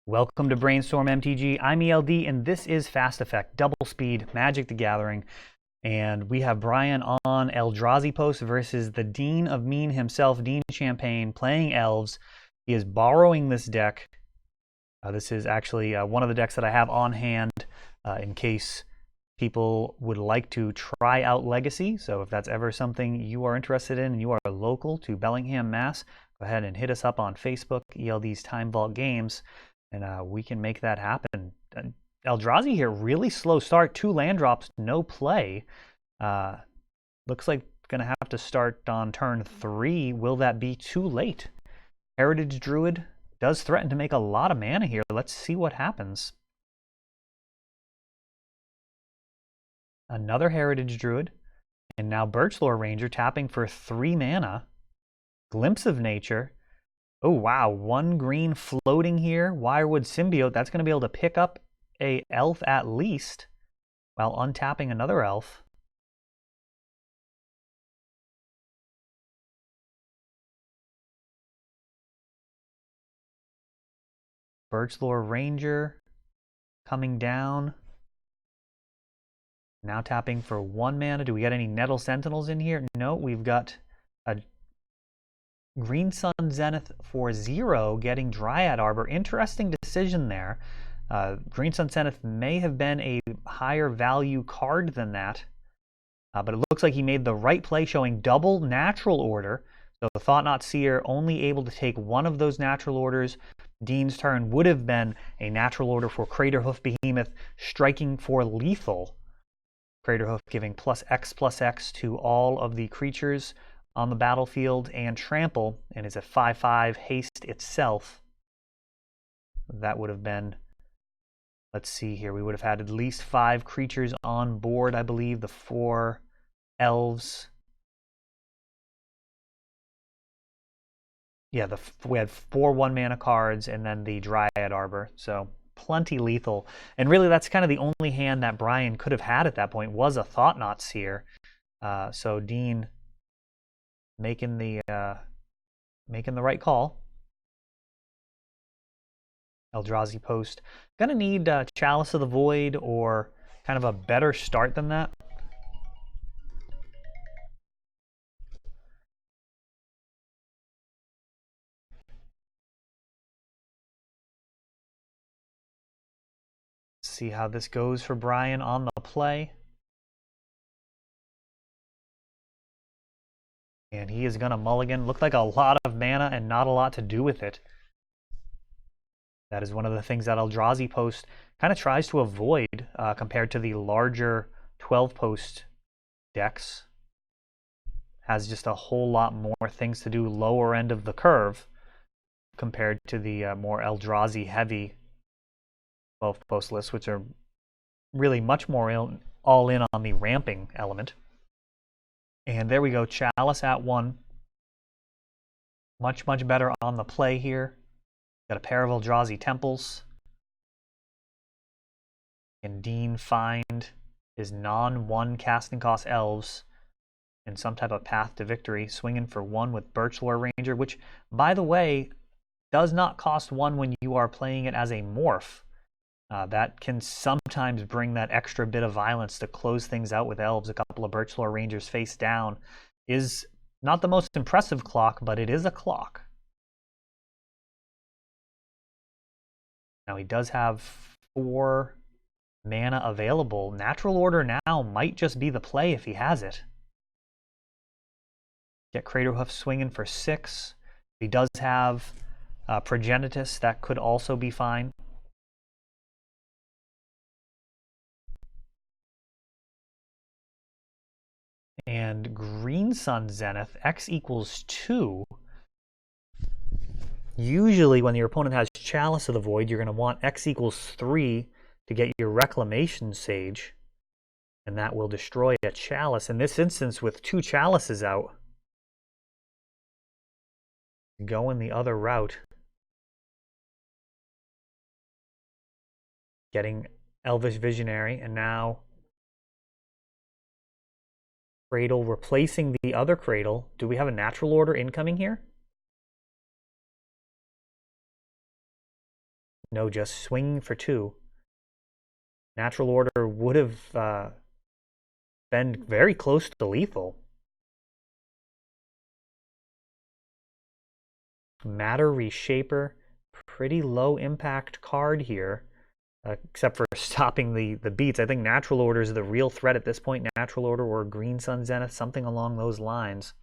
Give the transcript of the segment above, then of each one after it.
Welcome to Brainstorm MTG. I'm ELD, and this is Fast Effect, Double Speed, Magic the Gathering. And we have Brian on Eldrazi post versus the Dean of Mean himself, Dean Champagne, playing Elves. He is borrowing this deck. This is actually one of the decks that I have on hand in case people would like to try out Legacy. So if that's ever something you are interested in and you are local to Bellingham, Mass., go ahead and hit us up on Facebook, ELD's Time Vault Games, and we can make that happen. Eldrazi here, really slow start. 2 land drops, no play. Looks like going to have to start on turn 3. Will that be too late? Heritage Druid does threaten to make a lot of mana here. Let's see what happens. Another Heritage Druid. And now Birchlore Ranger tapping for 3 mana. Glimpse of Nature. Oh, wow. 1 green floating here. Wirewood Symbiote. That's going to be able to pick up a elf at least while untapping another elf. Birchlore Ranger coming down. Now tapping for 1 mana. Do we get any Nettle Sentinels in here? No, we've got a Green Sun Zenith for 0 getting Dryad Arbor. Interesting decision there. Green Sun Zenith may have been a higher value card than that. But it looks like he made the right play, showing double natural order. So the Thought Knot Seer only able to take 1 of those natural orders. Dean's turn would have been a natural order for Craterhoof Behemoth, striking for lethal. Craterhoof giving +X to all of the creatures on the battlefield and trample, and is a 5/5 haste itself. That would have been, let's see here, we would have had at least 5 creatures on board, I believe. The 4 elves. Yeah, we had 4 1-mana cards and then the Dryad Arbor, so plenty lethal. And really that's kind of the only hand that Brian could have had at that point was a Thought Knot Seer. So Dean making the right call. Eldrazi post. Gonna need Chalice of the Void or kind of a better start than that. See how this goes for Brian on the play. And he is going to mulligan. Looked like a lot of mana and not a lot to do with it. That is one of the things that Eldrazi post kind of tries to avoid compared to the larger 12-post decks. Has just a whole lot more things to do lower end of the curve compared to the more Eldrazi-heavy 12-post lists, which are really much more all in on the ramping element. And there we go, Chalice at 1. Much better on the play here. Got a pair of Eldrazi Temples. And Dean find his non-1 casting cost elves in some type of path to victory, swinging for 1 with Birchlore Ranger, which, by the way, does not cost 1 when you are playing it as a morph. That can sometimes bring that extra bit of violence to close things out with elves. A couple of Birchlore Rangers face down is not the most impressive clock, but it is a clock. Now he does have 4 mana available. Natural Order now might just be the play if he has it. Get Craterhoof swinging for 6. If he does have Progenitus, that could also be fine. And Green Sun Zenith, X equals 2. Usually when your opponent has Chalice of the Void, you're going to want X equals 3 to get your Reclamation Sage. And that will destroy a Chalice. In this instance, with 2 Chalices out, going the other route. Getting Elvish Visionary, and now Cradle replacing the other Cradle. Do we have a natural order incoming here? No, just swinging for 2. Natural Order would have been very close to lethal. Matter Reshaper, pretty low impact card here, except for stopping the beats. I think Natural Order is the real threat at this point. Natural Order or Green Sun Zenith, something along those lines.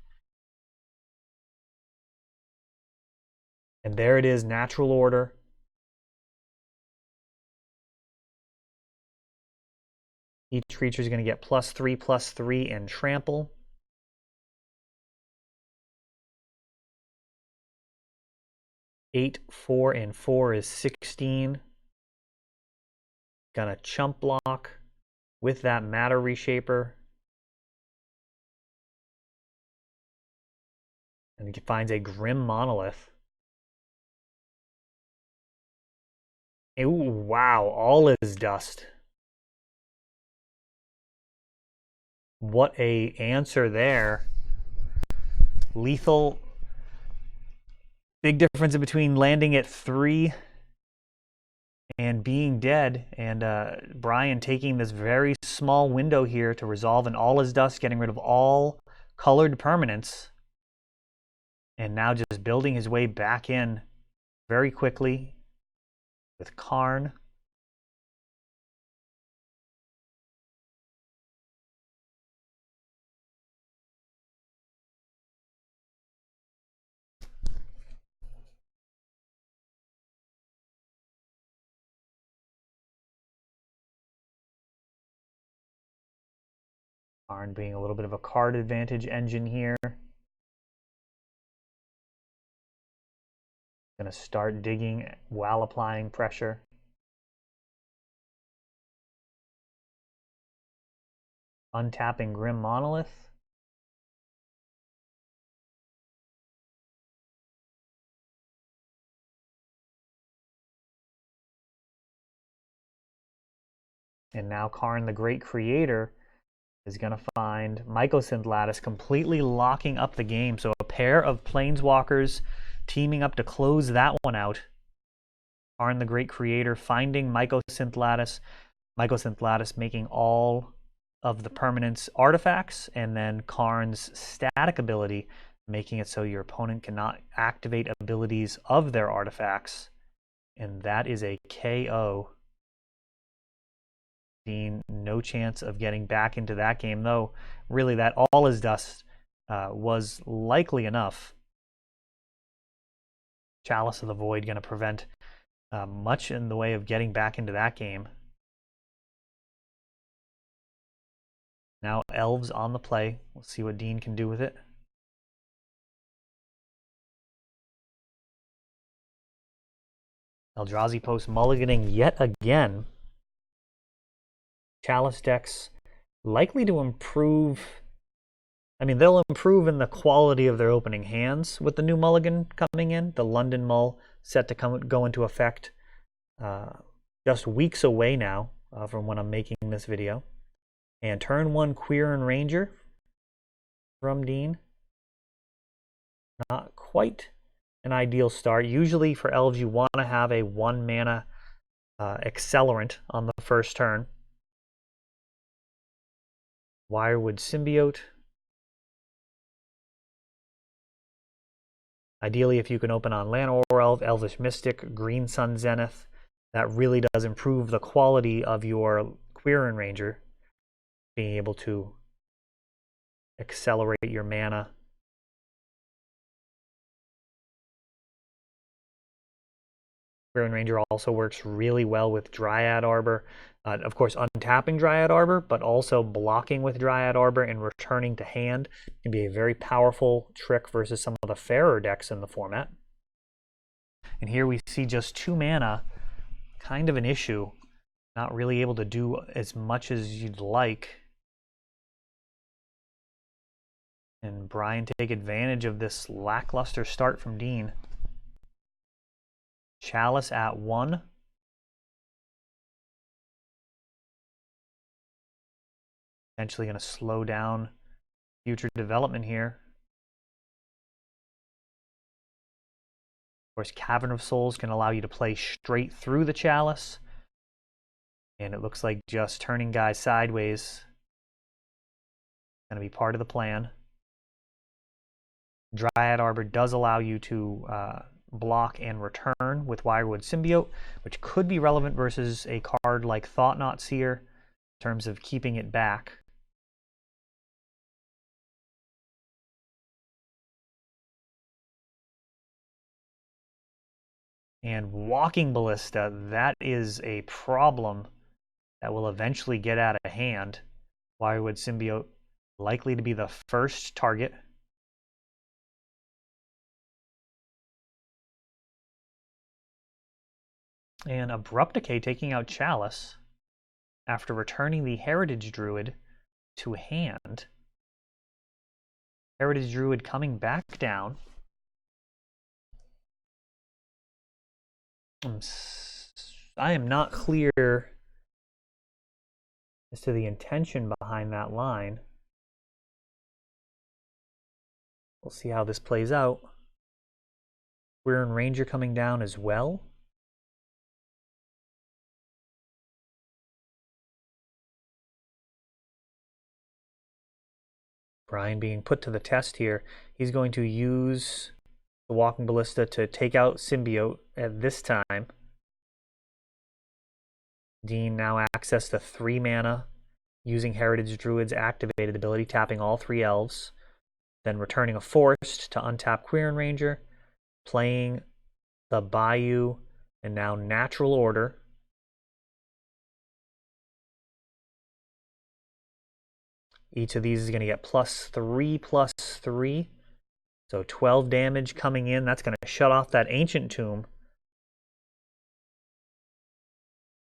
And there it is, Natural Order. Each creature is going to get +3/+3 and trample. Eight, 4, and 4 is 16. Gonna chump block with that Matter Reshaper. And he finds a Grim Monolith. Ooh, wow, all is dust. What a answer there. Lethal. Big difference between landing at 3 and being dead. And Brian taking this very small window here to resolve an all is dust, getting rid of all colored permanents. And now just building his way back in very quickly with Karn. Karn being a little bit of a card advantage engine here. Going to start digging while applying pressure. Untapping Grim Monolith. And now Karn, the Great Creator, is going to find Mycosynth Lattice completely locking up the game. So a pair of Planeswalkers teaming up to close that one out. Karn, the Great Creator, finding Mycosynth Lattice. Mycosynth Lattice making all of the permanents artifacts, and then Karn's static ability making it so your opponent cannot activate abilities of their artifacts. And that is a KO. Dean, no chance of getting back into that game, though really that all is dust was likely enough. Chalice of the Void going to prevent much in the way of getting back into that game. Now Elves on the play. We'll see what Dean can do with it. Eldrazi post mulliganing yet again. Chalice decks likely to improve. I mean, they'll improve in the quality of their opening hands with the new mulligan coming in. The London Mull set to go into effect just weeks away now from when I'm making this video. And turn 1 Queer and Ranger from Dean. Not quite an ideal start. Usually for Elves, you want to have a 1 mana accelerant on the first turn. Wirewood Symbiote. Ideally, if you can open on Land or Elf, Elvish Mystic, Green Sun Zenith, that really does improve the quality of your Queer and Ranger, being able to accelerate your mana. Queer and Ranger also works really well with Dryad Arbor. Of course, untapping Dryad Arbor, but also blocking with Dryad Arbor and returning to hand can be a very powerful trick versus some of the fairer decks in the format. And here we see just 2 mana, kind of an issue. Not really able to do as much as you'd like. And Brian take advantage of this lackluster start from Dean. Chalice at 1. Potentially going to slow down future development here. course, Cavern of Souls can allow you to play straight through the Chalice. And it looks like just turning guys sideways is going to be part of the plan. Dryad Arbor does allow you to block and return with Wirewood Symbiote, which could be relevant versus a card like Thought-Knot Seer in terms of keeping it back. And Walking Ballista, that is a problem that will eventually get out of hand. Wirewood Symbiote likely to be the first target. And Abrupt Decay taking out Chalice after returning the Heritage Druid to hand. Heritage Druid coming back down. I am not clear as to the intention behind that line. We'll see how this plays out. We're in Ranger coming down as well. Brian being put to the test here. He's going to use the Walking Ballista to take out Symbiote at this time. Dean now access to 3 mana, using Heritage Druid's activated ability, tapping all 3 elves, then returning a Forest to untap Quirion Ranger, playing the Bayou, and now Natural Order. Each of these is going to get +3/+3. So 12 damage coming in. That's going to shut off that Ancient Tomb.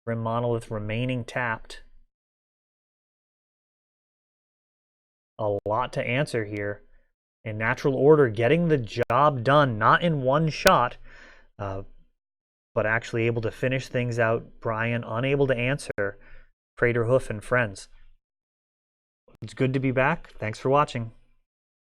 Grim Monolith remaining tapped. A lot to answer here. And Natural Order getting the job done, not in one shot, but actually able to finish things out. Brian unable to answer. Craterhoof and friends. It's good to be back. Thanks for watching.